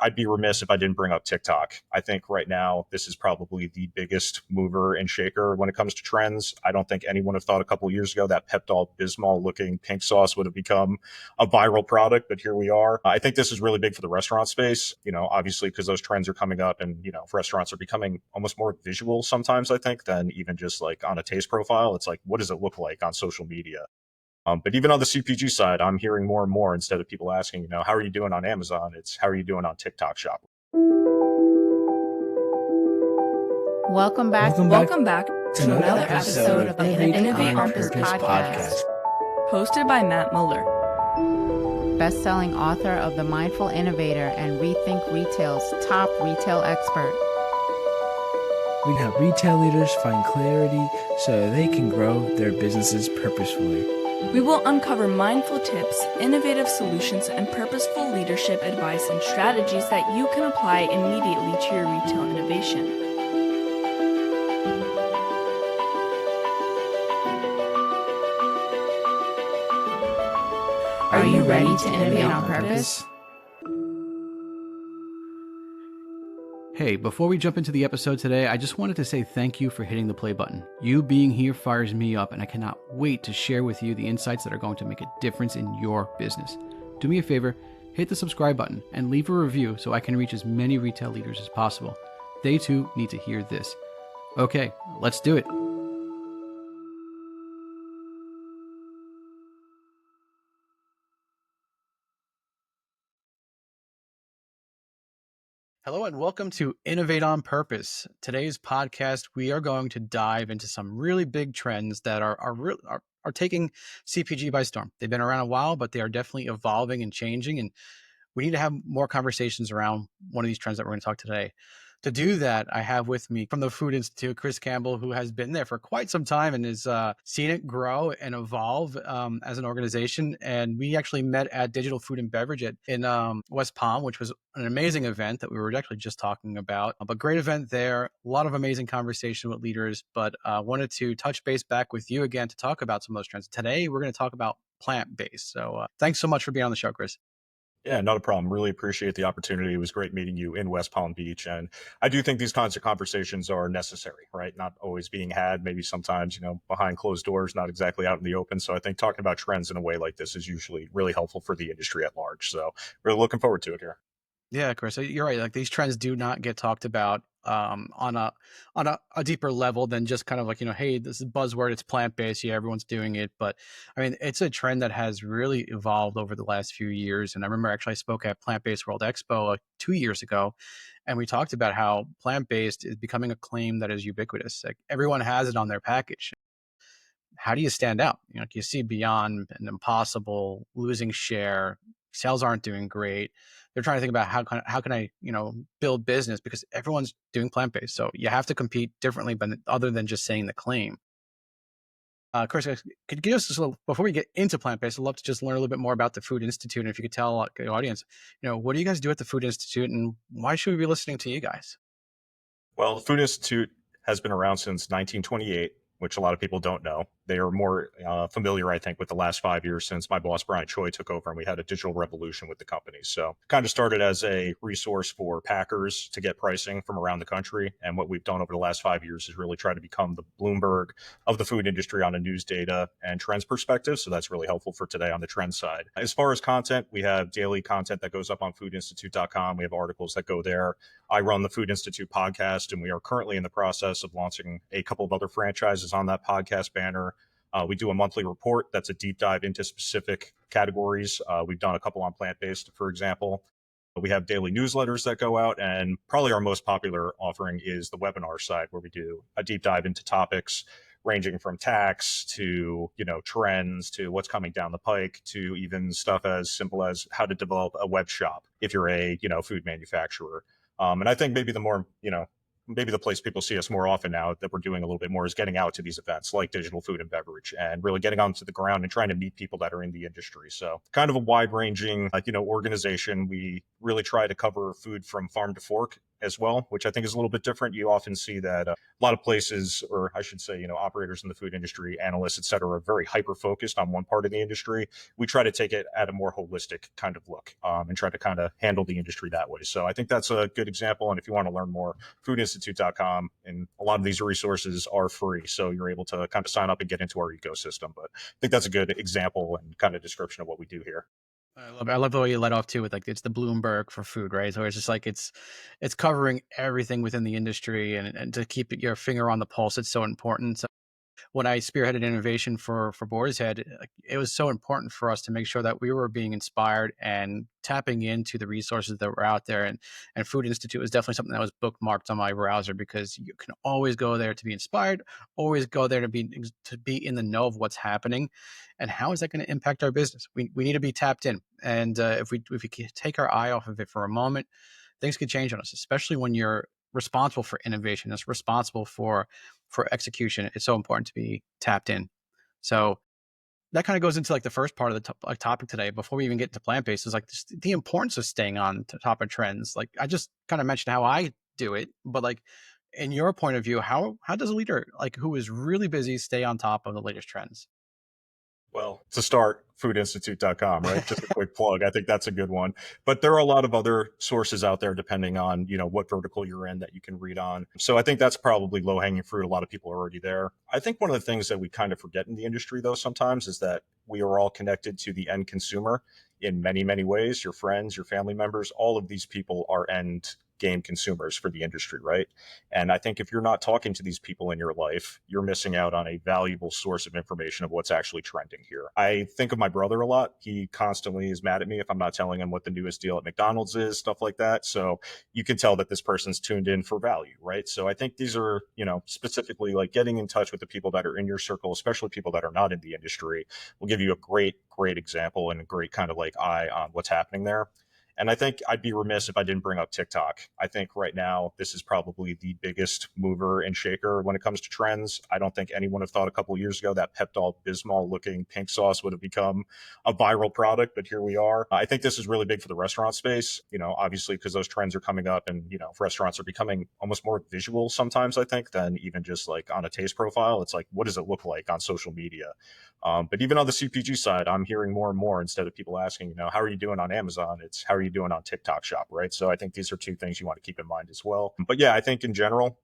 I'd be remiss if I didn't bring up TikTok. I think right now, this is probably the biggest mover and shaker when it comes to trends. I don't think anyone have thought a couple of years ago that Pepto Bismol looking pink sauce would have become a viral product, but here we are. I think this is really big for the restaurant space, obviously because those trends are coming up and, restaurants are becoming almost more visual sometimes, I think, than even just like on a taste profile. It's like, what does it look like on social media? But even on the CPG side, I'm hearing more and more, instead of people asking, how are you doing on Amazon? It's how are you doing on TikTok Shop? Welcome back to another episode of the Innovate On Purpose podcast. Hosted by Matt Mueller, best-selling author of The Mindful Innovator and Rethink Retail's top retail expert. We help retail leaders find clarity so they can grow their businesses purposefully. We will uncover mindful tips, innovative solutions, and purposeful leadership advice and strategies that you can apply immediately to your retail innovation. Are you ready to innovate on purpose? Hey, before we jump into the episode today, I just wanted to say thank you for hitting the play button. You being here fires me up, and I cannot wait to share with you the insights that are going to make a difference in your business. Do me a favor, hit the subscribe button and leave a review so I can reach as many retail leaders as possible. They too need to hear this. Okay, let's do it. Hello and welcome to Innovate On Purpose. Today's podcast, we are going to dive into some really big trends that are taking CPG by storm. They've been around a while, but they are definitely evolving and changing, and we need to have more conversations around one of these trends that we're going to talk today. To do that, I have with me from the Food Institute, Chris Campbell, who has been there for quite some time and has seen it grow and evolve as an organization. And we actually met at Digital Food and Beverage in West Palm, which was an amazing event that we were actually just talking about. But great event there, a lot of amazing conversation with leaders, but wanted to touch base back with you again to talk about some of those trends. Today, we're going to talk about plant-based. So thanks so much for being on the show, Chris. Yeah, not a problem. Really appreciate the opportunity. It was great meeting you in West Palm Beach. And I do think these kinds of conversations are necessary, right? Not always being had, maybe sometimes, behind closed doors, not exactly out in the open. So I think talking about trends in a way like this is usually really helpful for the industry at large. So really looking forward to it here. Yeah, Chris, you're right. Like these trends do not get talked about on a deeper level than just kind of like, hey, this is buzzword, it's plant-based. Yeah, everyone's doing it. But I mean, it's a trend that has really evolved over the last few years. And I remember actually I spoke at Plant-Based World Expo 2 years ago, and we talked about how plant-based is becoming a claim that is ubiquitous. Like everyone has it on their package. How do you stand out? You see Beyond and Impossible losing share, sales aren't doing great. They're trying to think about how can I build business because everyone's doing plant-based. So you have to compete differently, but other than just saying the claim. Chris, could you give us before we get into plant-based, I'd love to just learn a little bit more about the Food Institute. And if you could tell the audience, what do you guys do at the Food Institute and why should we be listening to you guys? Well, the Food Institute has been around since 1928, which a lot of people don't know. They are more familiar, I think, with the last 5 years since my boss, Brian Choi, took over and we had a digital revolution with the company. So kind of started as a resource for packers to get pricing from around the country. And what we've done over the last 5 years is really try to become the Bloomberg of the food industry on a news data and trends perspective. So that's really helpful for today on the trend side. As far as content, we have daily content that goes up on foodinstitute.com. We have articles that go there. I run the Food Institute podcast, and we are currently in the process of launching a couple of other franchises on that podcast banner. We do a monthly report that's a deep dive into specific categories. We've done a couple on plant-based, for example. We have daily newsletters that go out, and probably our most popular offering is the webinar side, where we do a deep dive into topics ranging from tax to, trends to what's coming down the pike to even stuff as simple as how to develop a web shop if you're a, food manufacturer. And I think maybe maybe the place people see us more often now that we're doing a little bit more is getting out to these events like Digital Food and Beverage and really getting onto the ground and trying to meet people that are in the industry. So kind of a wide ranging, organization. We really try to cover food from farm to fork as well, which I think is a little bit different. You often see that a lot of places, or I should say, operators in the food industry, analysts, et cetera, are very hyper focused on one part of the industry. We try to take it at a more holistic kind of look, and try to kind of handle the industry that way. So I think that's a good example. And if you want to learn more, foodinstitute.com, and a lot of these resources are free. So you're able to kind of sign up and get into our ecosystem. But I think that's a good example and kind of description of what we do here. I love the way you let off too with like it's the Bloomberg for food, right? So it's just like it's covering everything within the industry, and to keep your finger on the pulse, it's so important. So when I spearheaded innovation for Boar's Head, like, it was so important for us to make sure that we were being inspired and tapping into the resources that were out there. And Food Institute was definitely something that was bookmarked on my browser, because you can always go there to be inspired, always go there to be in the know of what's happening, and how is that going to impact our business. We need to be tapped in, and if we can take our eye off of it for a moment, things could change on us, especially when you're responsible for innovation, it's responsible for execution. It's so important to be tapped in. So that kind of goes into like the first part of the topic today. Before we even get into plant-based, is like just the importance of staying on top of trends. Like I just kind of mentioned how I do it, but like in your point of view, how does a leader like who is really busy stay on top of the latest trends? Well, to start, foodinstitute.com, right? Just a quick plug. I think that's a good one. But there are a lot of other sources out there depending on, what vertical you're in that you can read on. So I think that's probably low-hanging fruit. A lot of people are already there. I think one of the things that we kind of forget in the industry, though, sometimes is that we are all connected to the end consumer in many, many ways. Your friends, your family members, all of these people are end game consumers for the industry, right? And I think if you're not talking to these people in your life, you're missing out on a valuable source of information of what's actually trending here. I think of my brother a lot. He constantly is mad at me if I'm not telling him what the newest deal at McDonald's is, stuff like that. So you can tell that this person's tuned in for value, right? So I think these are, specifically like getting in touch with the people that are in your circle, especially people that are not in the industry, will give you a great example and a great kind of like eye on what's happening there. And I think I'd be remiss if I didn't bring up TikTok. I think right now, this is probably the biggest mover and shaker when it comes to trends. I don't think anyone have thought a couple of years ago that Pepto Bismol looking pink sauce would have become a viral product, but here we are. I think this is really big for the restaurant space, obviously because those trends are coming up, and, restaurants are becoming almost more visual sometimes, I think, than even just like on a taste profile. It's like, what does it look like on social media? But even on the CPG side, I'm hearing more and more, instead of people asking, how are you doing on Amazon? It's how are you doing on TikTok Shop, right? So I think these are two things you want to keep in mind as well. But yeah, I think in general,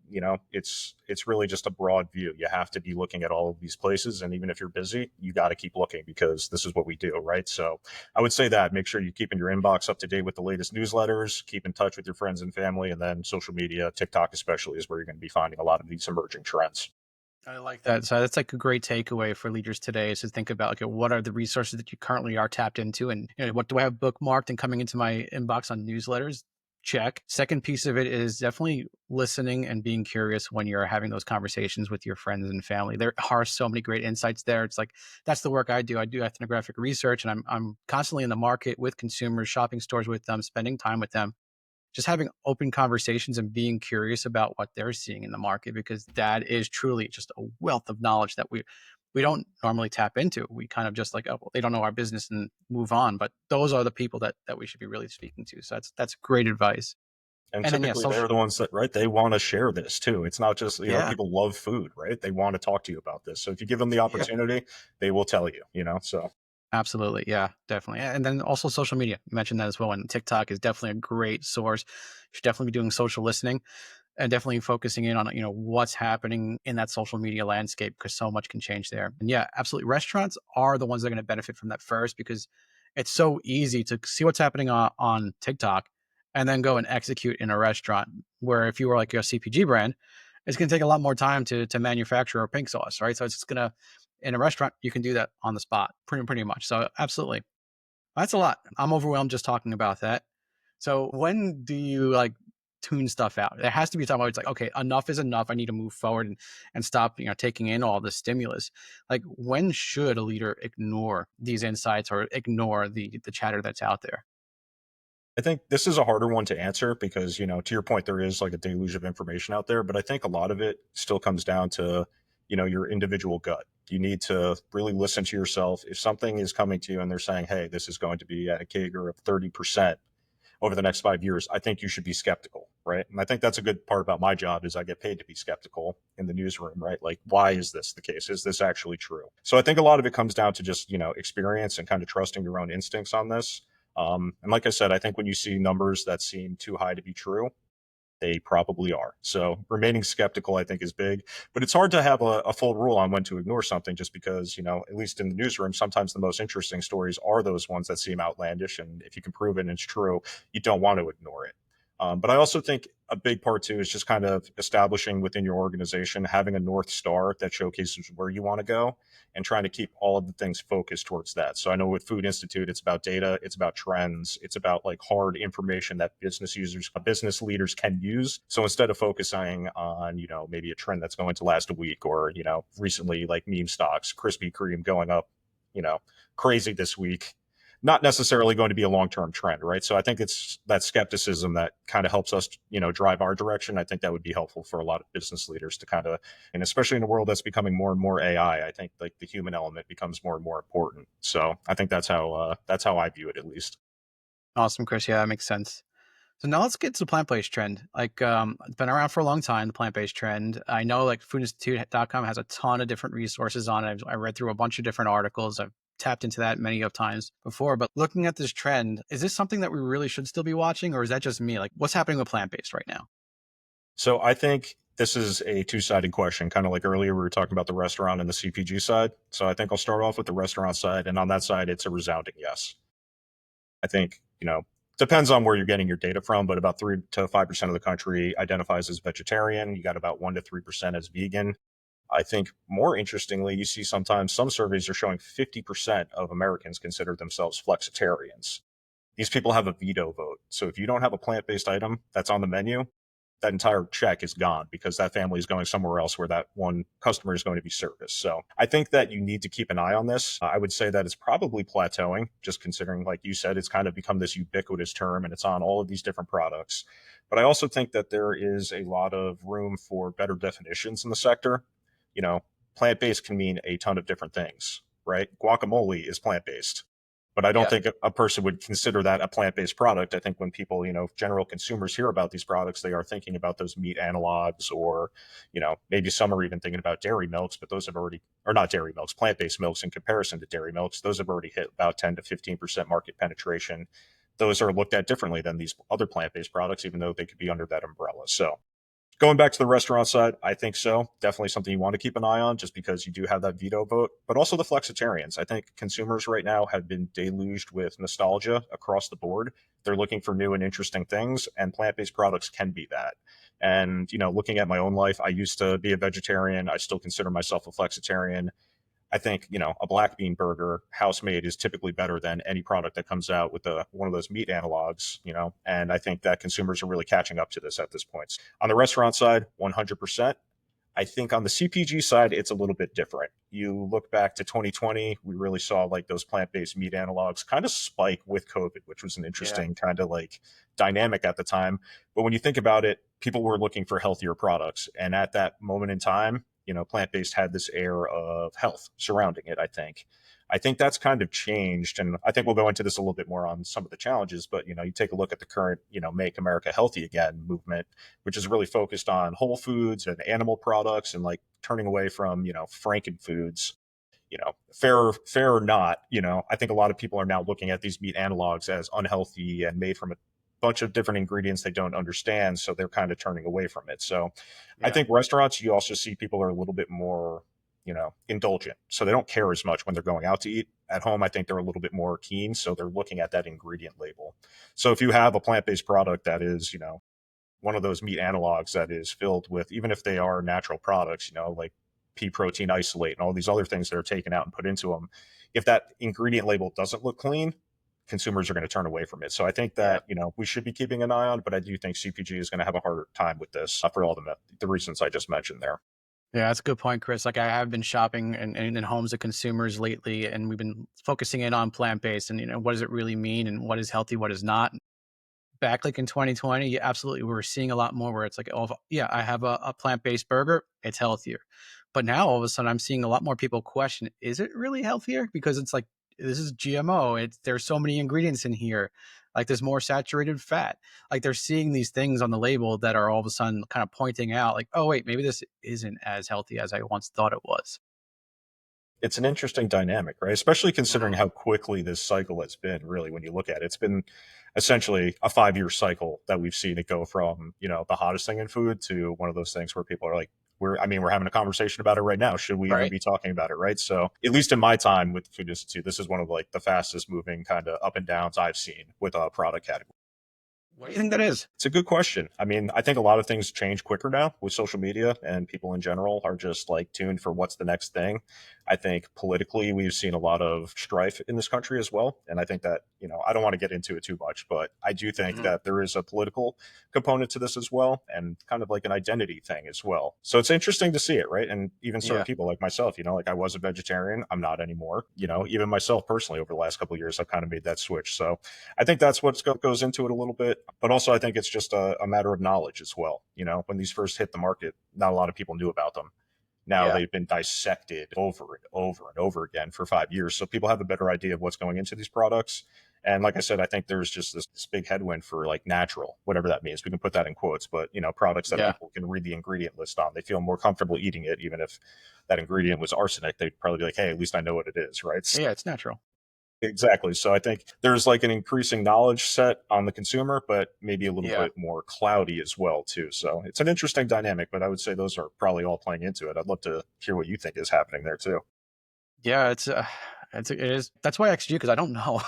it's really just a broad view. You have to be looking at all of these places. And even if you're busy, you got to keep looking, because this is what we do, right? So I would say that make sure you're keeping your inbox up to date with the latest newsletters, keep in touch with your friends and family, and then social media, TikTok especially, is where you're going to be finding a lot of these emerging trends. I like that. So that's like a great takeaway for leaders today, is to think about, okay, what are the resources that you currently are tapped into, and what do I have bookmarked and coming into my inbox on newsletters? Check. Second piece of it is definitely listening and being curious when you're having those conversations with your friends and family. There are so many great insights there. It's like, that's the work I do. I do ethnographic research, and I'm constantly in the market with consumers, shopping stores with them, spending time with them, just having open conversations and being curious about what they're seeing in the market, because that is truly just a wealth of knowledge that we don't normally tap into. We kind of just like, oh, well, they don't know our business and move on. But those are the people that we should be really speaking to. So that's great advice. And then, typically they're the ones that, right, they want to share this too. It's not just, people love food, right? They want to talk to you about this. So if you give them the opportunity, they will tell you, so. Absolutely. Yeah, definitely. And then also social media. You mentioned that as well. And TikTok is definitely a great source. You should definitely be doing social listening and definitely focusing in on, what's happening in that social media landscape, because so much can change there. And yeah, absolutely. Restaurants are the ones that are going to benefit from that first, because it's so easy to see what's happening on TikTok and then go and execute in a restaurant, where if you were like a CPG brand, it's going to take a lot more time to manufacture a pink sauce, right? So it's just going to, in a restaurant, you can do that on the spot pretty much. So absolutely. That's a lot. I'm overwhelmed just talking about that. So when do you like tune stuff out? There has to be a time where it's like, okay, enough is enough. I need to move forward and stop, taking in all this stimulus. Like, when should a leader ignore these insights or ignore the chatter that's out there? I think this is a harder one to answer because, to your point, there is like a deluge of information out there, but I think a lot of it still comes down to, your individual gut. You need to really listen to yourself. If something is coming to you and they're saying, hey, this is going to be at a CAGR of 30% over the next 5 years, I think you should be skeptical. right? And I think that's a good part about my job is I get paid to be skeptical in the newsroom, right? Like, why is this the case? Is this actually true? So I think a lot of it comes down to just, experience and kind of trusting your own instincts on this. And like I said, I think when you see numbers that seem too high to be true, they probably are. So remaining skeptical, I think, is big. But it's hard to have a full rule on when to ignore something just because, at least in the newsroom, sometimes the most interesting stories are those ones that seem outlandish. And if you can prove it and it's true, you don't want to ignore it. But I also think a big part too is just kind of establishing within your organization, having a North Star that showcases where you want to go and trying to keep all of the things focused towards that. So I know with Food Institute, it's about data, it's about trends, it's about like hard information that business leaders can use. So instead of focusing on, maybe a trend that's going to last a week or, recently like meme stocks, Krispy Kreme going up, crazy this week, not necessarily going to be a long-term trend, right? So I think it's that skepticism that kind of helps us, drive our direction. I think that would be helpful for a lot of business leaders to kind of, and especially in a world that's becoming more and more AI, I think like the human element becomes more and more important. So I think that's how I view it, at least. Awesome, Chris. Yeah, that makes sense. So now let's get to the plant-based trend. Like, it's been around for a long time, the plant-based trend. I know like foodinstitute.com has a ton of different resources on it. I read through a bunch of different articles. I've tapped into that many of times before, but looking at this trend, is this something that we really should still be watching, or is that just me? Like, what's happening with plant-based right now? So I think this is a two-sided question, kind of like earlier we were talking about the restaurant and the CPG side. So I think I'll start off with the restaurant side, and on that side, it's a resounding yes. I think, depends on where you're getting your data from, but about 3 to 5% of the country identifies as vegetarian. You got about 1 to 3% as vegan. I think more interestingly, you see sometimes some surveys are showing 50% of Americans consider themselves flexitarians. These people have a veto vote. So if you don't have a plant-based item that's on the menu, that entire check is gone because that family is going somewhere else where that one customer is going to be serviced. So I think that you need to keep an eye on this. I would say that it's probably plateauing, just considering, like you said, it's kind of become this ubiquitous term and it's on all of these different products. But I also think that there is a lot of room for better definitions in the sector. Plant-based can mean a ton of different things, right? Guacamole is plant-based, but I don't think a person would consider that a plant-based product. I think when people, general consumers hear about these products, they are thinking about those meat analogs or, maybe some are even thinking about dairy milks, but those have already, or not dairy milks, plant-based milks in comparison to dairy milks. Those have already hit about 10 to 15% market penetration. Those are looked at differently than these other plant-based products, even though they could be under that umbrella. So going back to the restaurant side, I think so. Definitely something you want to keep an eye on just because you do have that veto vote, but also the flexitarians. I think consumers right now have been deluged with nostalgia across the board. They're looking for new and interesting things, and plant-based products can be that. And, looking at my own life, I used to be a vegetarian. I still consider myself a flexitarian. I think, a black bean burger house made is typically better than any product that comes out with one of those meat analogs, and I think that consumers are really catching up to this at this point. On the restaurant side, 100%. I think on the CPG side, it's a little bit different. You look back to 2020, we really saw like those plant-based meat analogs kind of spike with COVID, which was an interesting kind of like dynamic at the time. But when you think about it, people were looking for healthier products. And at that moment in time, plant-based had this air of health surrounding it, I think. I think that's kind of changed. And I think we'll go into this a little bit more on some of the challenges, but, you take a look at the current, Make America Healthy Again movement, which is really focused on whole foods and animal products and like turning away from, frankenfoods. Fair or not, I think a lot of people are now looking at these meat analogs as unhealthy and made from a bunch of different ingredients they don't understand. So they're kind of turning away from it. So I think restaurants, you also see people are a little bit more, indulgent. So they don't care as much when they're going out to eat. At home, I think they're a little bit more keen. So they're looking at that ingredient label. So if you have a plant-based product that is, one of those meat analogs that is filled with, even if they are natural products, like pea protein isolate and all these other things that are taken out and put into them, if that ingredient label doesn't look clean, consumers are going to turn away from it. So I think that, we should be keeping an eye on, but I do think CPG is going to have a harder time with this for all the reasons I just mentioned there. Yeah, that's a good point, Chris. Like I have been shopping in homes of consumers lately, and we've been focusing in on plant-based and, what does it really mean and what is healthy, what is not. Back like in 2020, yeah, absolutely. We were seeing a lot more where it's like, oh, yeah, I have a plant-based burger. It's healthier. But now all of a sudden I'm seeing a lot more people question, is it really healthier? Because it's like, this is GMO. There's so many ingredients in here. like there's more saturated fat. Like they're seeing these things on the label that are all of a sudden kind of pointing out like, oh wait, maybe this isn't as healthy as I once thought it was. It's an interesting dynamic, right? Especially considering Mhm. how quickly this cycle has been, really, when you look at it. It's been essentially a 5 year cycle that we've seen it go from, the hottest thing in food to one of those things where people are like, we're having a conversation about it right now. Should we even Right. be talking about it? Right. So at least in my time with Food Institute, this is one of like the fastest moving kind of up and downs I've seen with a product category. What do you think that is? It's a good question. I mean, I think a lot of things change quicker now with social media, and people in general are just like tuned for what's the next thing. I think politically, we've seen a lot of strife in this country as well. And I think that, I don't want to get into it too much, but I do think Mhm. that there is a political component to this as well, and kind of like an identity thing as well. So it's interesting to see it, right? And even certain Yeah. people like myself, like I was a vegetarian, I'm not anymore. Even myself personally over the last couple of years, I've kind of made that switch. So I think that's what goes into it a little bit. But also, I think it's just a matter of knowledge as well. When these first hit the market, not a lot of people knew about them. Now Yeah. they've been dissected over and over and over again for 5 years. So people have a better idea of what's going into these products. And like I said, I think there's just this big headwind for like natural, whatever that means. We can put that in quotes, but products that Yeah. people can read the ingredient list on. They feel more comfortable eating it, even if that ingredient was arsenic. They'd probably be like, hey, at least I know what it is, right? Yeah. It's natural. Exactly. So I think there's like an increasing knowledge set on the consumer, but maybe a little Yeah. bit more cloudy as well too. So it's an interesting dynamic, but I would say those are probably all playing into it. I'd love to hear what you think is happening there too. Yeah. It is. That's why I asked you because I don't know.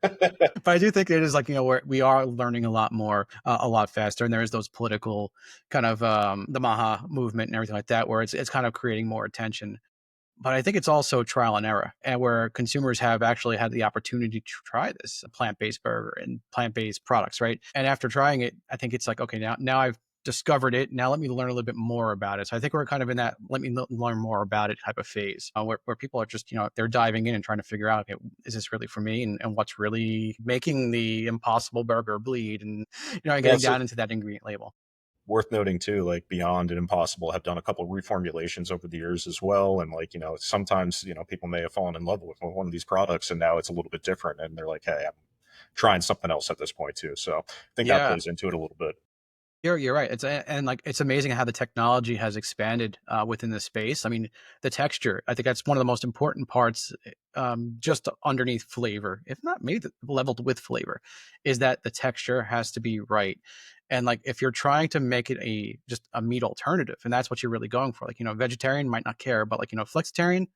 But I do think it is like, we are learning a lot more, a lot faster. And there is those political kind of the Maha movement and everything like that, where it's kind of creating more attention. But I think it's also trial and error, and where consumers have actually had the opportunity to try this plant-based burger and plant-based products, right? And after trying it, I think it's like, okay, now I've discovered it. Now let me learn a little bit more about it. So I think we're kind of in that let me learn more about it type of phase, where people are just, they're diving in and trying to figure out, okay, is this really for me? And what's really making the impossible burger bleed? And, Yeah, getting so down into that ingredient label. worth noting too, like Beyond and Impossible have done a couple reformulations over the years as well. And like, sometimes, people may have fallen in love with one of these products and now it's a little bit different. And they're like, hey, I'm trying something else at this point too. So I think that Yeah. plays into it a little bit. You're right. And like it's amazing how the technology has expanded within the space. I mean, the texture. I think that's one of the most important parts, just underneath flavor, if not maybe leveled with flavor, is that the texture has to be right. And like if you're trying to make it just a meat alternative, and that's what you're really going for, like vegetarian might not care, but like flexitarian,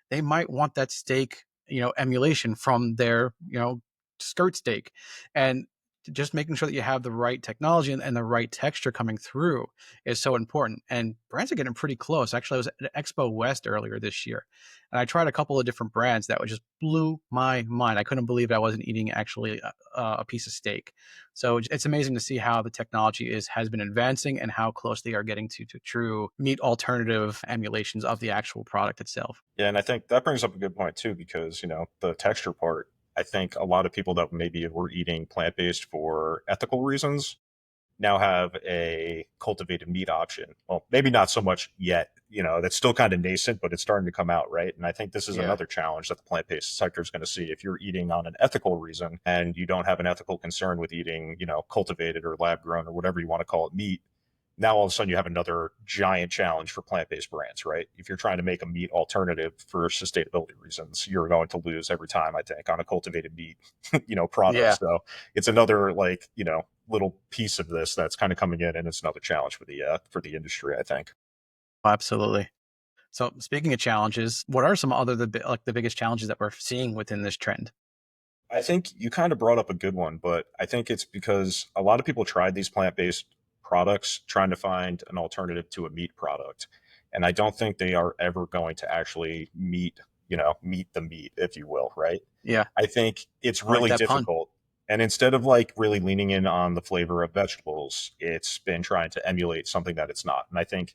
they might want that steak emulation from their skirt steak, and just making sure that you have the right technology and the right texture coming through is so important. And brands are getting pretty close. Actually, I was at Expo West earlier this year, and I tried a couple of different brands that just blew my mind. I couldn't believe I wasn't eating actually a piece of steak. So it's amazing to see how the technology has been advancing and how close they are getting to true meat alternative emulations of the actual product itself. Yeah, and I think that brings up a good point too, because the texture part. I think a lot of people that maybe were eating plant based for ethical reasons now have a cultivated meat option. Well, maybe not so much yet. That's still kind of nascent, but it's starting to come out, right? And I think this is Yeah. another challenge that the plant based sector is going to see. If you're eating on an ethical reason and you don't have an ethical concern with eating, cultivated or lab grown or whatever you want to call it meat, now all of a sudden you have another giant challenge for plant-based brands, right? If you're trying to make a meat alternative for sustainability reasons, you're going to lose every time, I think, on a cultivated meat, product. Yeah, So it's another like, little piece of this that's kind of coming in, and it's another challenge for the industry, I think. absolutely. So speaking of challenges, what are some other the biggest challenges that we're seeing within this trend? I think you kind of brought up a good one, but I think it's because a lot of people tried these plant-based products trying to find an alternative to a meat product. And I don't think they are ever going to actually meet the meat, if you will, right? Yeah, I think it's I like really that pun. difficult. And instead of like really leaning in on the flavor of vegetables, it's been trying to emulate something that it's not. And I think,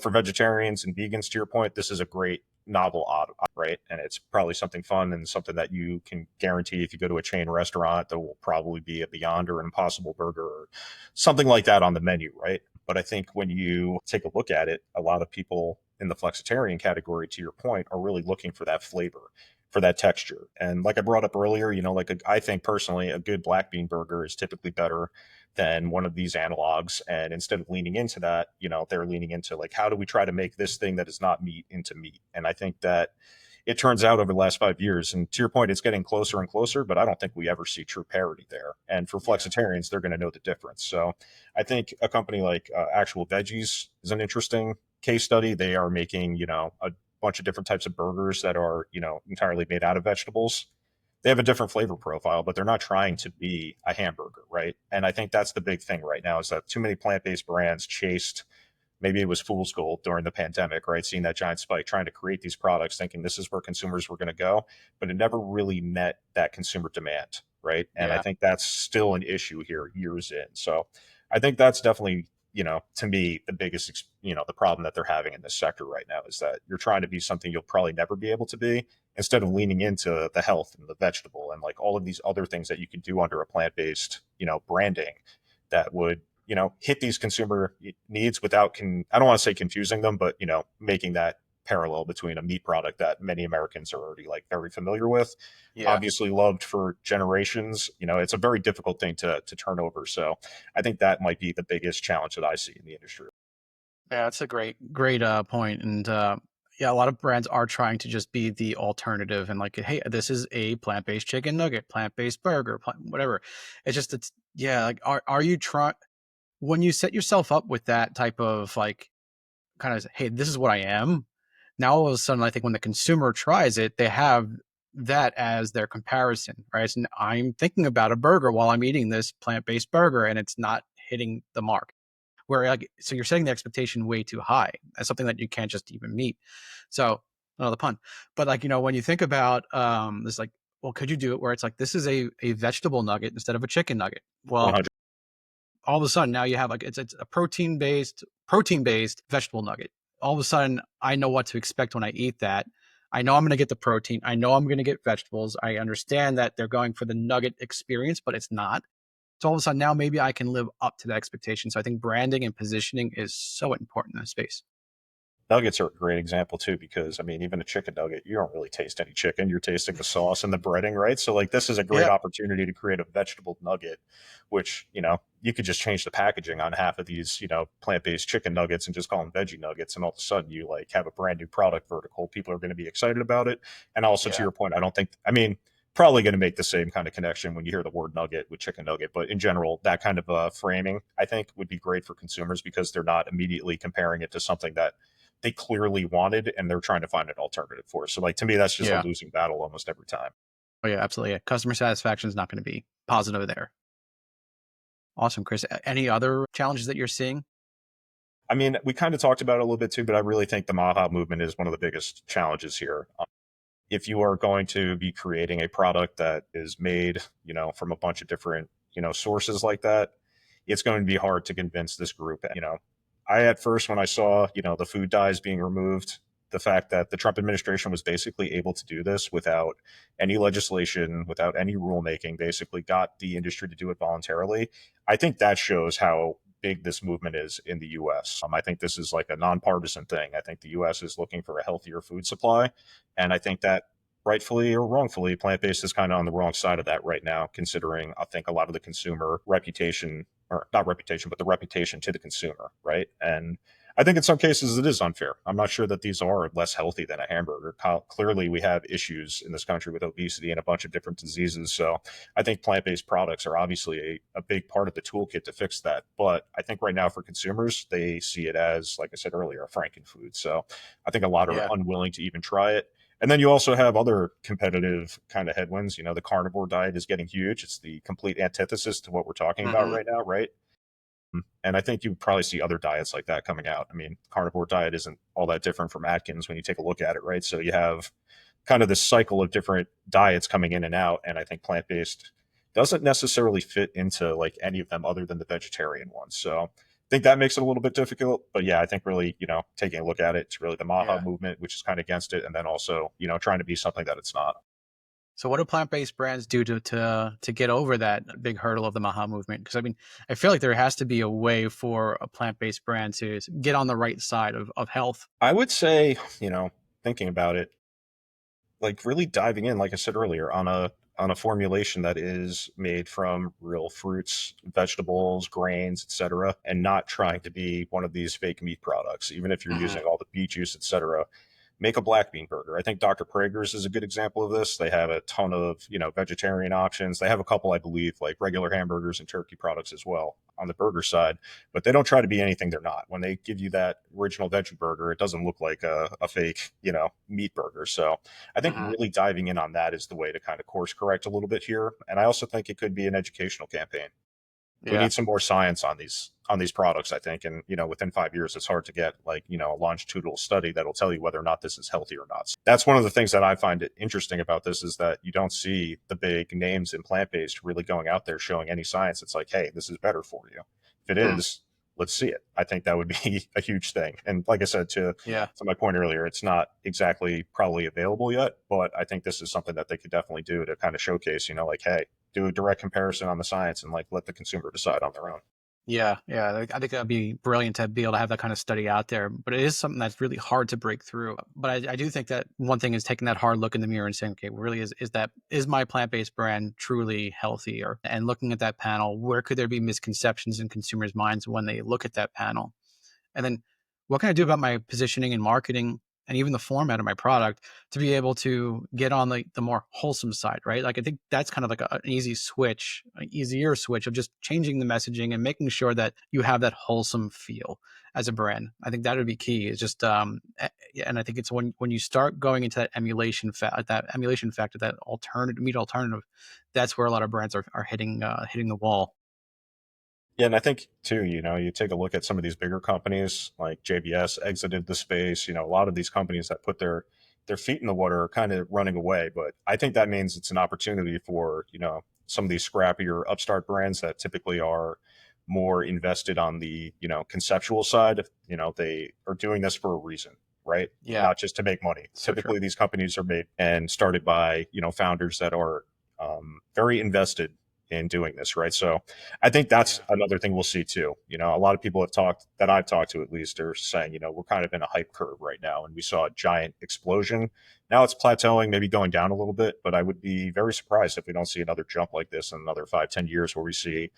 for vegetarians and vegans, to your point, this is a great novel odd, right? And it's probably something fun and something that you can guarantee if you go to a chain restaurant, there will probably be a Beyond or an Impossible Burger or something like that on the menu, right? But I think when you take a look at it, a lot of people in the flexitarian category, to your point, are really looking for that flavor, for that texture. And like I brought up earlier, I think personally a good black bean burger is typically better than one of these analogs. And instead of leaning into that, they're leaning into like, how do we try to make this thing that is not meat into meat? And I think that it turns out over the last 5 years, and to your point, it's getting closer and closer, but I don't think we ever see true parity there. And for flexitarians, they're going to know the difference. So I think a company like Actual Veggies is an interesting case study. They are making, a bunch of different types of burgers that are, entirely made out of vegetables. They have a different flavor profile, but they're not trying to be a hamburger, right? And I think that's the big thing right now is that too many plant-based brands chased, maybe it was fool's gold during the pandemic, right? Seeing that giant spike, trying to create these products, thinking this is where consumers were going to go, but it never really met that consumer demand, right? And I think that's still an issue here years in. So I think that's definitely, to me, the biggest, the problem that they're having in this sector right now is that you're trying to be something you'll probably never be able to be instead of leaning into the health and the vegetable and like all of these other things that you can do under a plant-based, branding that would, hit these consumer needs without, I don't want to say confusing them, but, making that parallel between a meat product that many Americans are already like very familiar with, obviously loved for generations. It's a very difficult thing to turn over. So I think that might be the biggest challenge that I see in the industry. Yeah, that's a great point. And yeah, a lot of brands are trying to just be the alternative and like, hey, this is a plant-based chicken nugget, plant-based burger, whatever. Like, are you trying, when you set yourself up with that type of like, kind of, hey, this is what I am. Now all of a sudden, I think when the consumer tries it, they have that as their comparison, right? So I'm thinking about a burger while I'm eating this plant-based burger, and it's not hitting the mark. Where like, so you're setting the expectation way too high as something that you can't just even meet. So another pun, but like, when you think about this, like, well, could you do it where it's like, this is a vegetable nugget instead of a chicken nugget? Well, 100. all of a sudden now you have like, it's a protein based vegetable nugget. All of a sudden I know what to expect when I eat that. I know I'm going to get the protein. I know I'm going to get vegetables. I understand that they're going for the nugget experience, but it's not. So all of a sudden now maybe I can live up to the expectation. So I think branding and positioning is so important in this space. Nuggets are a great example too, because I mean, even a chicken nugget, you don't really taste any chicken. You're tasting the sauce and the breading, right? So like this is a great opportunity to create a vegetable nugget, which, you could just change the packaging on half of these, plant-based chicken nuggets and just call them veggie nuggets. And all of a sudden you like have a brand new product vertical. People are going to be excited about it. And also to your point, probably going to make the same kind of connection when you hear the word nugget with chicken nugget. But in general, that kind of framing, I think, would be great for consumers because they're not immediately comparing it to something that they clearly wanted and they're trying to find an alternative for. So like, to me, that's just a losing battle almost every time. Oh yeah, absolutely. Yeah. Customer satisfaction is not going to be positive there. Awesome. Chris, any other challenges that you're seeing? I mean, we kind of talked about it a little bit too, but I really think the MAHA movement is one of the biggest challenges here. If you are going to be creating a product that is made, from a bunch of different, sources like that, it's going to be hard to convince this group. I at first, when I saw, the food dyes being removed, the fact that the Trump administration was basically able to do this without any legislation, without any rulemaking, basically got the industry to do it voluntarily. I think that shows how big this movement is in the US. I think this is like a nonpartisan thing. I think the US is looking for a healthier food supply. And I think that rightfully or wrongfully, plant-based is kind of on the wrong side of that right now, considering I think a lot of the consumer reputation, or not reputation, but the reputation to the consumer, right? And I think in some cases it is unfair. I'm not sure that these are less healthy than a hamburger. Clearly, we have issues in this country with obesity and a bunch of different diseases. So I think plant-based products are obviously a big part of the toolkit to fix that. But I think right now for consumers, they see it as, like I said earlier, a frankenfood. So I think a lot are unwilling to even try it. And then you also have other competitive kind of headwinds. The carnivore diet is getting huge. It's the complete antithesis to what we're talking about right now, right? And I think you probably see other diets like that coming out. I mean, carnivore diet isn't all that different from Atkins when you take a look at it, right? So you have kind of this cycle of different diets coming in and out. And I think plant-based doesn't necessarily fit into like any of them other than the vegetarian ones. So I think that makes it a little bit difficult. But yeah, I think really, taking a look at it, it's really the MAHA movement, which is kind of against it. And then also, trying to be something that it's not. So what do plant-based brands do to get over that big hurdle of the MAHA movement? Because I mean, I feel like there has to be a way for a plant-based brand to get on the right side of health. I would say, thinking about it, like really diving in, like I said earlier, on a formulation that is made from real fruits, vegetables, grains, etc., and not trying to be one of these fake meat products, even if you're Hmm. using all the beet juice, etc. Make a black bean burger. I think Dr. Prager's is a good example of this. They have a ton of, vegetarian options. They have a couple, I believe, like regular hamburgers and turkey products as well on the burger side, but they don't try to be anything they're not. When they give you that original veggie burger, it doesn't look like a fake, meat burger. So I think Hmm. really diving in on that is the way to kind of course correct a little bit here. And I also think it could be an educational campaign. We Yeah. need some more science on these products, I think. And within 5 years it's hard to get like a longitudinal study that'll tell you whether or not this is healthy or not. So that's one of the things that I find it interesting about this, is that you don't see the big names in plant-based really going out there showing any science. It's like, hey, this is better for you. If it Hmm. is, let's see it. I think that would be a huge thing. And like I said, Yeah. to my point earlier, it's not exactly probably available yet, but I think this is something that they could definitely do to kind of showcase, like, hey, do a direct comparison on the science and like let the consumer decide on their own. Yeah, yeah, I think that'd be brilliant to be able to have that kind of study out there. But it is something that's really hard to break through. But I do think that one thing is taking that hard look in the mirror and saying, okay, really is my plant-based brand truly healthy? And looking at that panel, where could there be misconceptions in consumers' minds when they look at that panel? And then what can I do about my positioning and marketing and even the format of my product to be able to get on the more wholesome side, right? Like I think that's kind of like an easy switch, an easier switch of just changing the messaging and making sure that you have that wholesome feel as a brand. I think that would be key. Is just and I think it's when you start going into that emulation factor, that alternative meat alternative, that's where a lot of brands are hitting the wall. Yeah, and I think too, you take a look at some of these bigger companies like JBS exited the space. A lot of these companies that put their feet in the water are kind of running away. But I think that means it's an opportunity for, some of these scrappier upstart brands that typically are more invested on the, conceptual side. They are doing this for a reason, right? Yeah, Not just to make money. so true. Typically these companies are made and started by, founders that are very invested in doing this, right? So I think that's Yeah. another thing we'll see too. A lot of people that I've talked to at least are saying, we're kind of in a hype curve right now, and we saw a giant explosion. Now it's plateauing, maybe going down a little bit, but I would be very surprised if we don't see another jump like this in another 5, 10 years where we see,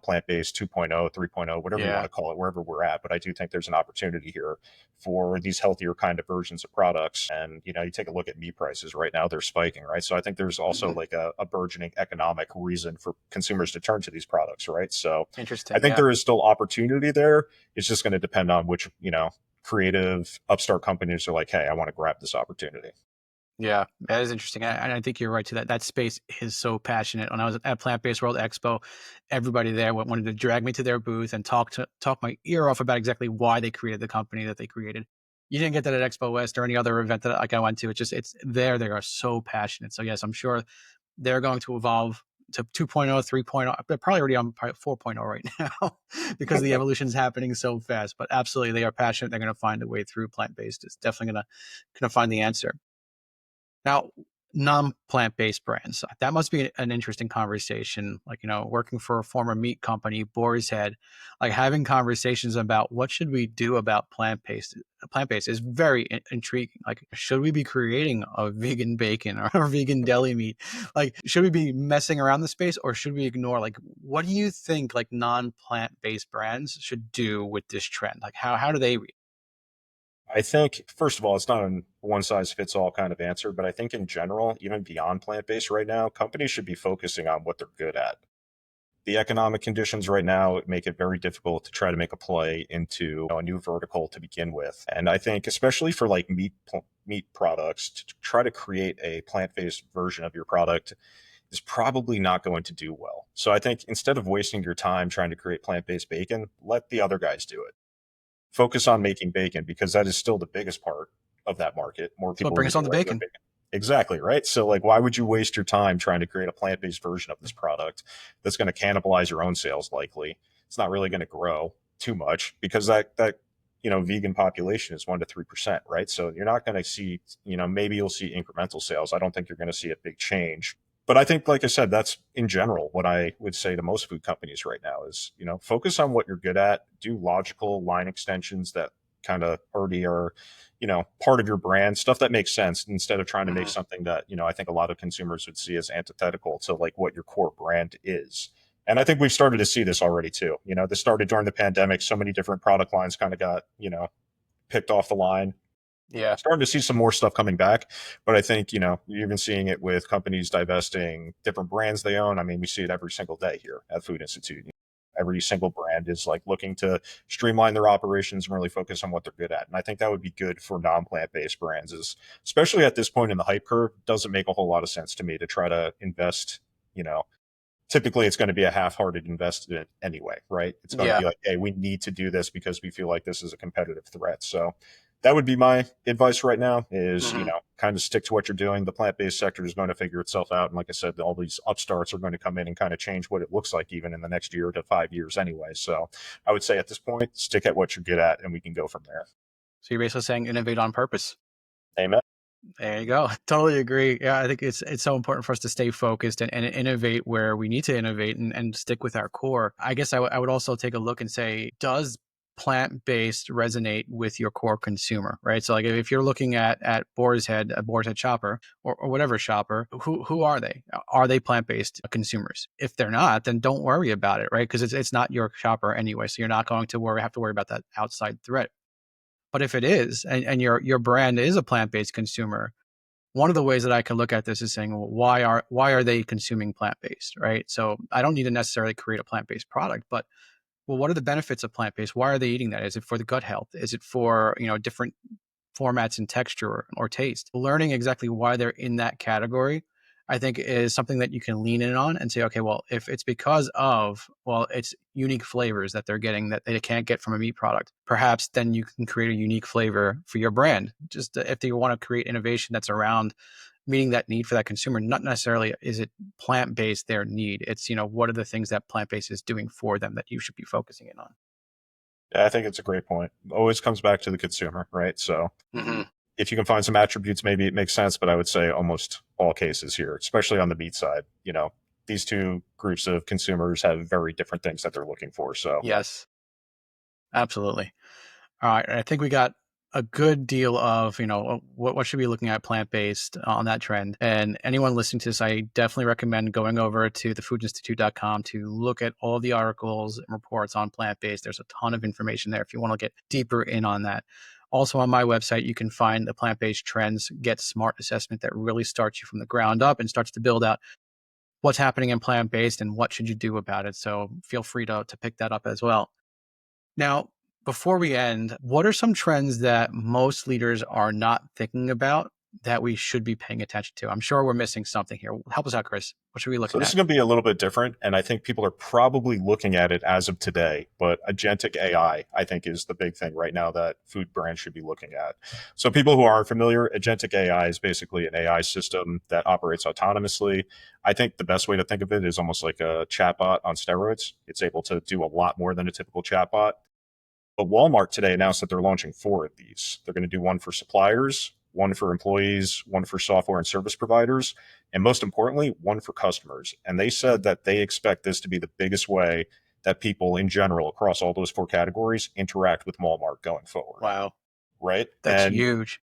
plant-based 2.0, 3.0, whatever you want Yeah. to call it, wherever we're at. But I do think there's an opportunity here for these healthier kind of versions of products. And, you take a look at meat prices right now, they're spiking, right? So I think there's also Mhm. like a burgeoning economic reason for consumers to turn to these products, right? So I Interesting. think Yeah. there is still opportunity there. It's just going to depend on which, creative upstart companies are like, hey, I want to grab this opportunity. Yeah, that is interesting. And I think you're right too. That space is so passionate. When I was at Plant Based World Expo, everybody there wanted to drag me to their booth and talk my ear off about exactly why they created the company that they created. You didn't get that at Expo West or any other event that like I went to. It's there. They are so passionate. So yes, I'm sure they're going to evolve to 2.0, 3.0. They're probably already on 4.0 right now because the evolution is happening so fast. But absolutely, they are passionate. They're going to find a way through plant based. It's definitely going to find the answer. Now, non-plant-based brands, that must be an interesting conversation. Like, working for a former meat company, Boar's Head, like having conversations about what should we do about plant-based. Plant-based is very intriguing. Like, should we be creating a vegan bacon or a vegan deli meat? Like, should we be messing around the space or should we ignore? Like, what do you think like non-plant-based brands should do with this trend? Like, how do they read? I think, first of all, it's not a one size fits all kind of answer, but I think in general, even beyond plant based right now, companies should be focusing on what they're good at. The economic conditions right now make it very difficult to try to make a play into a new vertical to begin with. And I think, especially for like meat products, to try to create a plant based version of your product is probably not going to do well. So I think instead of wasting your time trying to create plant based bacon, let the other guys do it. Focus on making bacon because that is still the biggest part of that market. More So people are bring us on using the regular bacon. bacon. Exactly, right? So like why would you waste your time trying to create a plant-based version of this product that's going to cannibalize your own sales likely? It's not really going to grow too much because that vegan population is 1 to 3%, right? So you're not going to see, maybe you'll see incremental sales. I don't think you're going to see a big change. But I think, like I said, that's in general what I would say to most food companies right now is, focus on what you're good at, do logical line extensions that kind of already are, part of your brand, stuff that makes sense instead of trying to make something that, I think a lot of consumers would see as antithetical to like what your core brand is. And I think we've started to see this already too. This started during the pandemic. So many different product lines kind of got, picked off the line. Yeah. Starting to see some more stuff coming back, but I think, you're even seeing it with companies divesting different brands they own. I mean, we see it every single day here at Food Institute. Every single brand is like looking to streamline their operations and really focus on what they're good at. And I think that would be good for non-plant-based brands, especially at this point in the hype curve. Doesn't make a whole lot of sense to me to try to invest, typically it's going to be a half-hearted investment anyway, right? It's going to be like, hey, we need to do this because we feel like this is a competitive threat. So that would be my advice right now is, kind of stick to what you're doing. The plant-based sector is going to figure itself out. And like I said, all these upstarts are going to come in and kind of change what it looks like even in the next year to 5 years anyway. So I would say at this point, stick at what you're good at and we can go from there. So you're basically saying innovate on purpose. Amen. There you go. Totally agree. Yeah, I think it's so important for us to stay focused and innovate where we need to innovate and stick with our core. I guess I would also take a look and say, does plant-based resonate with your core consumer, right? So like if you're looking at Boar's Head, a Boar's Head shopper or whatever shopper, who are they? Are they plant-based consumers? If they're not, then don't worry about it, right? Because it's not your shopper anyway. So you're not going to have to worry about that outside threat. But if it is, and your brand is a plant-based consumer, one of the ways that I can look at this is saying, well, why are they consuming plant-based, right? So I don't need to necessarily create a plant-based product, but well, what are the benefits of plant-based? Why are they eating that? Is it for the gut health? Is it for, different formats and texture or taste? Learning exactly why they're in that category, I think is something that you can lean in on and say, okay, well, if it's because of, it's unique flavors that they're getting that they can't get from a meat product, perhaps then you can create a unique flavor for your brand. Just if you want to create innovation that's around meeting that need for that consumer, not necessarily is it plant-based their need. It's, what are the things that plant-based is doing for them that you should be focusing in on? Yeah, I think it's a great point. Always comes back to the consumer, right? So if you can find some attributes, maybe it makes sense, but I would say almost all cases here, especially on the meat side, these two groups of consumers have very different things that they're looking for. So yes, absolutely. All right. I think we got a good deal of, what should we be looking at plant-based on that trend. And anyone listening to this, I definitely recommend going over to thefoodinstitute.com to look at all the articles and reports on plant-based. There's a ton of information there if you want to get deeper in on that. Also on my website, you can find the plant-based trends Get Smart assessment that really starts you from the ground up and starts to build out what's happening in plant-based and what should you do about it. So feel free to pick that up as well. Now, before we end, what are some trends that most leaders are not thinking about that we should be paying attention to? I'm sure we're missing something here. Help us out, Chris. What should we look at? So this is going to be a little bit different, and I think people are probably looking at it as of today, but agentic AI, I think, is the big thing right now that food brands should be looking at. So people who aren't familiar, agentic AI is basically an AI system that operates autonomously. I think the best way to think of it is almost like a chatbot on steroids. It's able to do a lot more than a typical chatbot. But Walmart today announced that they're launching 4 of these. They're going to do one for suppliers, one for employees, one for software and service providers, and most importantly, one for customers. And they said that they expect this to be the biggest way that people in general across all those 4 categories interact with Walmart going forward. Wow. Right? That's huge.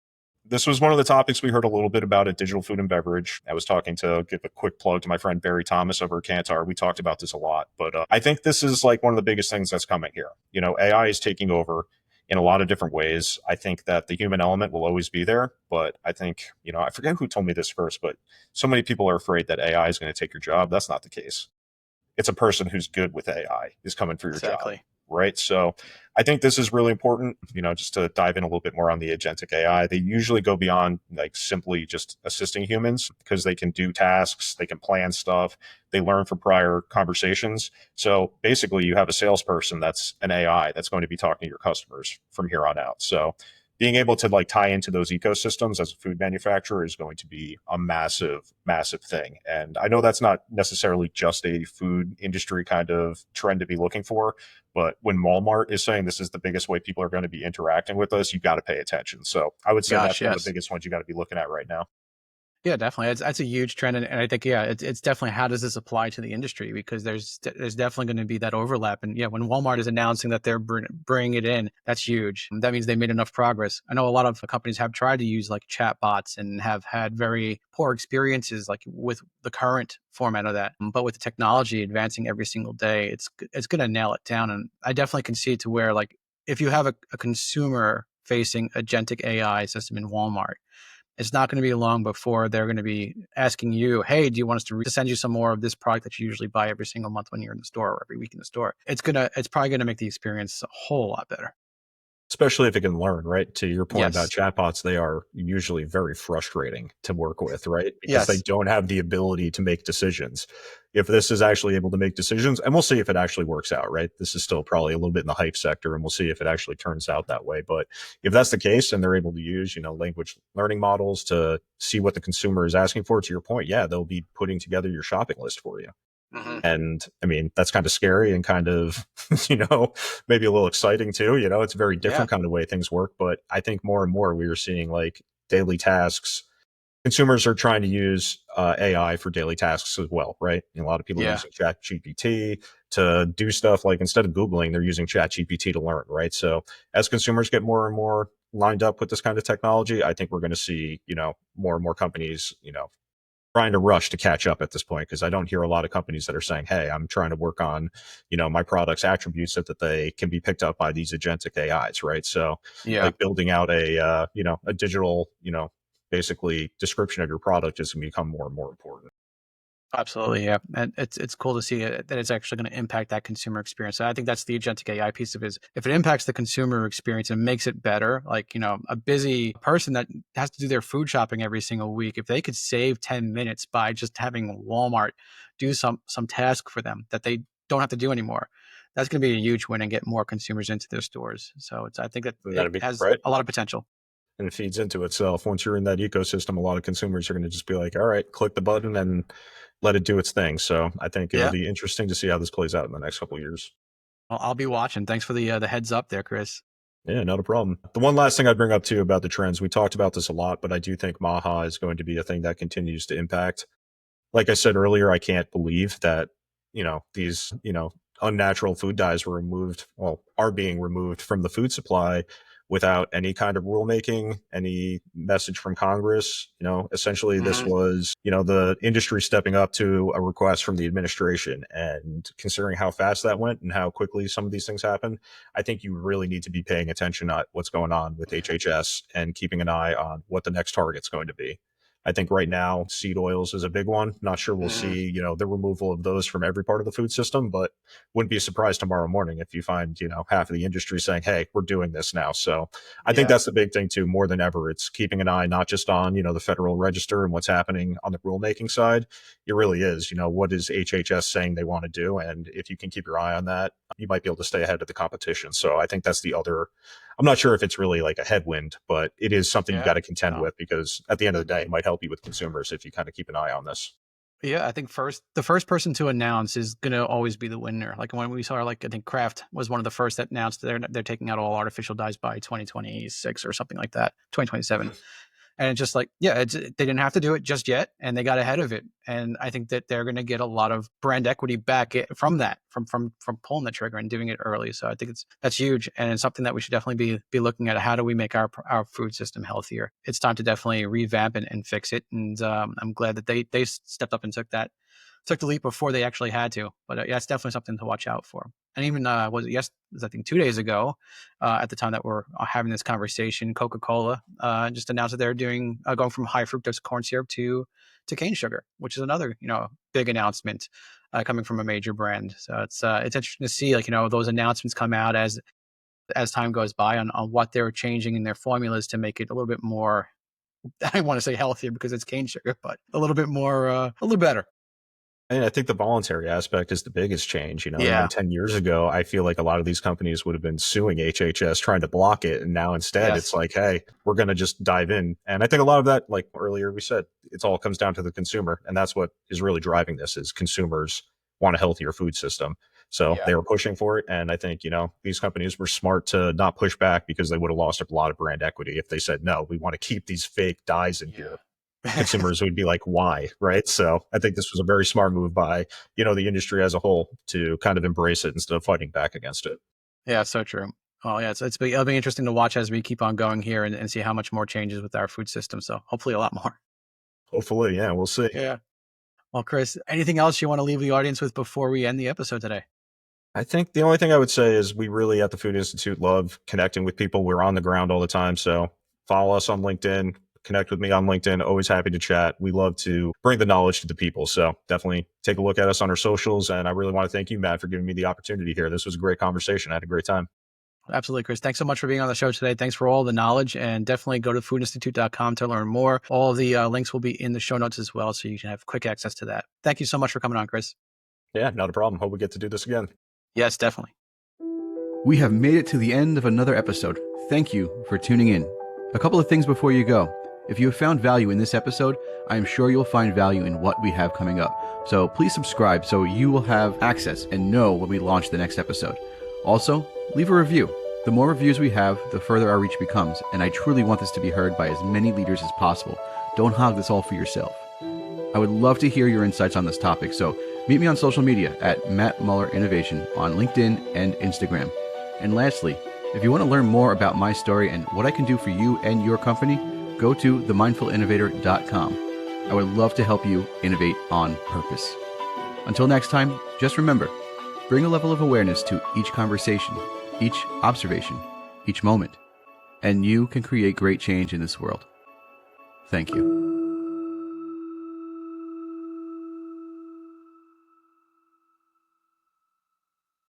This was one of the topics we heard a little bit about at Digital Food and Beverage. I was talking to give a quick plug to my friend Barry Thomas over at Kantar. We talked about this a lot, but I think this is like one of the biggest things that's coming here. AI is taking over in a lot of different ways. I think that the human element will always be there, but I think, I forget who told me this first, but so many people are afraid that AI is going to take your job. That's not the case. It's a person who's good with AI is coming for your job. Right. So I think this is really important, just to dive in a little bit more on the agentic AI. They usually go beyond like simply just assisting humans because they can do tasks, they can plan stuff, they learn from prior conversations. So basically you have a salesperson that's an AI that's going to be talking to your customers from here on out. So being able to like tie into those ecosystems as a food manufacturer is going to be a massive, massive thing. And I know that's not necessarily just a food industry kind of trend to be looking for, but when Walmart is saying this is the biggest way people are going to be interacting with us, you got to pay attention. So I would say that's one of the biggest ones you got to be looking at right now. Yeah, definitely. That's a huge trend, and I think it's definitely how does this apply to the industry, because there's definitely going to be that overlap, and yeah, when Walmart is announcing that they're bringing it in, that's huge. That means they made enough progress. I know a lot of companies have tried to use like chat bots and have had very poor experiences like with the current format of that, but with the technology advancing every single day, it's going to nail it down, and I definitely can see it to where like if you have a consumer facing agentic AI system in Walmart, it's not going to be long before they're going to be asking you, hey, do you want us to send you some more of this product that you usually buy every single month when you're in the store or every week in the store? It's probably going to make the experience a whole lot better. Especially if it can learn, right? To your point about Yes. chatbots, they are usually very frustrating to work with, right? Because they Yes. don't have the ability to make decisions. If this is actually able to make decisions, and we'll see if it actually works out, right? This is still probably a little bit in the hype sector, and we'll see if it actually turns out that way. But if that's the case and they're able to use, language learning models to see what the consumer is asking for, to your point, yeah, they'll be putting together your shopping list for you. Mhm. And I mean, that's kind of scary and kind of, maybe a little exciting too. It's a very Yeah. different kind of way things work. But I think more and more we are seeing like daily tasks. Consumers are trying to use AI for daily tasks as well, right? A lot of people are Yeah. using Chat GPT to do stuff like instead of Googling, they're using Chat GPT to learn, right? So as consumers get more and more lined up with this kind of technology, I think we're going to see, more and more companies, trying to rush to catch up at this point, because I don't hear a lot of companies that are saying, hey, I'm trying to work on, my product's attributes so that they can be picked up by these agentic AIs, right? So Yeah. like building out a digital, basically description of your product is going to become more and more important. Absolutely, yeah, and it's cool to see it, that it's actually going to impact that consumer experience. And I think that's the agentic AI piece of it. Is if it impacts the consumer experience and makes it better, like a busy person that has to do their food shopping every single week, if they could save 10 minutes by just having Walmart do some task for them that they don't have to do anymore, that's going to be a huge win and get more consumers into their stores. So I think that it That'd be has right. a lot of potential. And it feeds into itself. Once you're in that ecosystem, a lot of consumers are going to just be like, all right, click the button and let it do its thing. So I think it'll Yeah, be interesting to see how this plays out in the next couple of years. I'll be watching. Thanks for the heads up there, Chris. Yeah, not a problem. The one last thing I'd bring up too about the trends, we talked about this a lot, but I do think Maha is going to be a thing that continues to impact. Like I said earlier, I can't believe that, these, unnatural food dyes were removed, well, are being removed from the food supply without any kind of rulemaking, any message from Congress. Essentially this Mhm. was, the industry stepping up to a request from the administration. And considering how fast that went and how quickly some of these things happen, I think you really need to be paying attention at what's going on with HHS and keeping an eye on what the next target's going to be. I think right now seed oils is a big one. Not sure we'll Mhm. see, the removal of those from every part of the food system, but wouldn't be surprised tomorrow morning if you find, half of the industry saying, hey, we're doing this now. So I think Yeah. that's the big thing too, more than ever. It's keeping an eye not just on, the Federal Register and what's happening on the rulemaking side. It really is, what is HHS saying they want to do? And if you can keep your eye on that, you might be able to stay ahead of the competition. So I think that's the other. I'm not sure if it's really like a headwind, but it is something you got Yeah. to contend No. with, because at the end of the day, it might help you with consumers if you kind of keep an eye on this. Yeah, I think the first person to announce is gonna always be the winner. Like when we saw, like I think Kraft was one of the first that announced they're taking out all artificial dyes by 2026 or something like that, 2027. And it's just like, yeah, they didn't have to do it just yet, and they got ahead of it. And I think that they're going to get a lot of brand equity back from that, from pulling the trigger and doing it early. So I think that's huge, and it's something that we should definitely be looking at. How do we make our food system healthier? It's time to definitely revamp and fix it. And I'm glad that they stepped up and took the leap before they actually had to. But yeah, it's definitely something to watch out for. And even was I think 2 days ago, at the time that we're having this conversation, Coca-Cola just announced that they're doing going from high fructose corn syrup to cane sugar, which is another big announcement coming from a major brand. So it's interesting to see those announcements come out as time goes by on what they're changing in their formulas to make it a little bit more. I want to say healthier because it's cane sugar, but a little bit more a little better. And I think the voluntary aspect is the biggest change. Even Yeah. 10 years ago, I feel like a lot of these companies would have been suing HHS trying to block it. And now instead, it's Yes. like, hey, we're going to just dive in. And I think a lot of that, like earlier we said, it's all comes down to the consumer. And that's what is really driving this is consumers want a healthier food system. So Yeah. they were pushing for it. And I think, these companies were smart to not push back, because they would have lost a lot of brand equity if they said, no, we want to keep these fake dyes in Yeah. here. consumers would be like, why? Right. So I think this was a very smart move by, the industry as a whole to kind of embrace it instead of fighting back against it. Yeah, so true. Oh yeah, it'll be interesting to watch as we keep on going here and see how much more changes with our food system. So hopefully a lot more. Hopefully. Yeah, we'll see. Yeah. Well, Chris, anything else you want to leave the audience with before we end the episode today? I think the only thing I would say is we really at the Food Institute love connecting with people. We're on the ground all the time. So follow us on LinkedIn, connect with me on LinkedIn. Always happy to chat. We love to bring the knowledge to the people. So definitely take a look at us on our socials. And I really want to thank you, Matt, for giving me the opportunity here. This was a great conversation. I had a great time. Absolutely, Chris. Thanks so much for being on the show today. Thanks for all the knowledge, and definitely go to foodinstitute.com to learn more. All of the links will be in the show notes as well, so you can have quick access to that. Thank you so much for coming on, Chris. Yeah, not a problem. Hope we get to do this again. Yes, definitely. We have made it to the end of another episode. Thank you for tuning in. A couple of things before you go. If you have found value in this episode, I am sure you'll find value in what we have coming up. So please subscribe so you will have access and know when we launch the next episode. Also, leave a review. The more reviews we have, the further our reach becomes, and I truly want this to be heard by as many leaders as possible. Don't hog this all for yourself. I would love to hear your insights on this topic, so meet me on social media at Matt Mueller Innovation on LinkedIn and Instagram. And lastly, if you want to learn more about my story and what I can do for you and your company, go to themindfulinnovator.com. I would love to help you innovate on purpose. Until next time, just remember, bring a level of awareness to each conversation, each observation, each moment, and you can create great change in this world. Thank you.